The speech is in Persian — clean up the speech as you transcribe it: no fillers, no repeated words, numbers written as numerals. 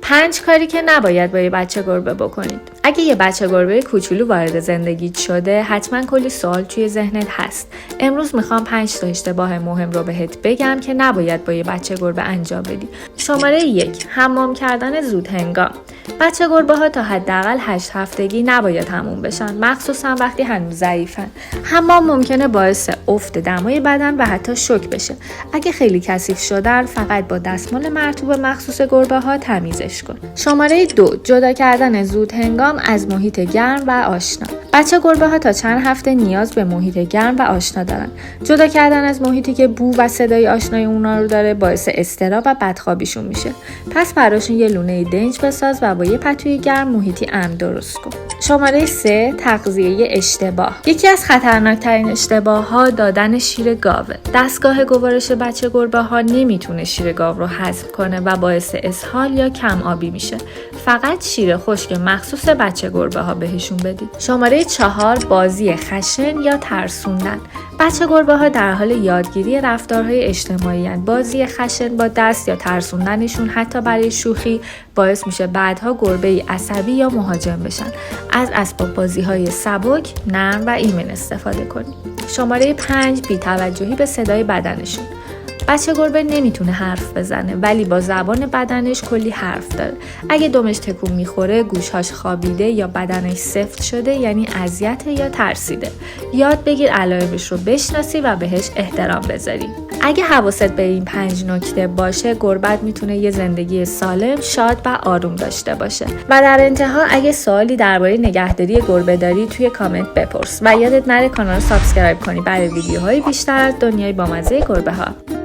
5 کاری که نباید با یه بچه گربه بکنید. اگه یه بچه گربه کوچولو وارد زندگیت شده، حتما کلی سوال توی ذهنت هست. امروز میخوام 5 تا اشتباه مهم رو بهت بگم که نباید با یه بچه گربه انجام بدی. شماره 1، حمام کردن زود هنگام. بچه گربه ها تا حداقل 8 هفتگی نباید حموم بشن، مخصوصا وقتی هنوز ضعیفن. حمام ممکنه باعث افت دمای بدن و حتی شوک بشه. اگه خیلی کثیف شدن، فقط با دستمال مرطوب مخصوص گربه ها تمیزش کن. شماره 2، جدا کردن زود هنگام از محیط گرم و آشنا. بچه گربه ها تا چند هفته نیاز به محیط گرم و آشنا دارن. جدا کردن از محیطی که بو و صدای آشنای اونا رو داره باعث اضطراب و بدخوابیشون میشه. پس براشون یه لونه دنج بساز و با یه پتوی گرم محیطی امن درست کن. شماره 3، تغذیه اشتباه. یکی از خطرناکترین اشتباه ها دادن شیر گاوه. دستگاه گوارش بچه گربه ها نمیتونه شیر گاو رو هضم کنه و باعث اسهال یا کم آبی میشه. فقط شیر خشک مخصوص بچه گربه ها بهشون بدید. شماره 4، بازی خشن یا ترسوندن. بچه گربه ها در حال یادگیری رفتارهای اجتماعی هستند. بازی خشن با دست یا ترسوندنشون حتی برای شوخی باعث میشه بعدها گربه‌ای عصبی یا مهاجم بشن. از اسباب بازی‌های سبک، نرم و ایمن استفاده کنید. شماره 5، بی‌توجهی به صدای بدنشون. بچه گربه نمیتونه حرف بزنه ولی با زبان بدنش کلی حرف داره. اگه دمش تکون میخوره، گوشهاش خوابیده یا بدنش سفت شده، یعنی اذیت یا ترسیده. یاد بگیر علائمش رو بشناسی و بهش احترام بذاری. اگه حواست به این 5 نکته باشه، گربت میتونه یه زندگی سالم، شاد و آروم داشته باشه. و در انتها اگه سوالی درباره نگهداری گربه داری توی کامنت بپرس و یادت نره کانال رو سابسکرایب کنی برای ویدیوهای بیشتر از دنیای بامزه گربه ها.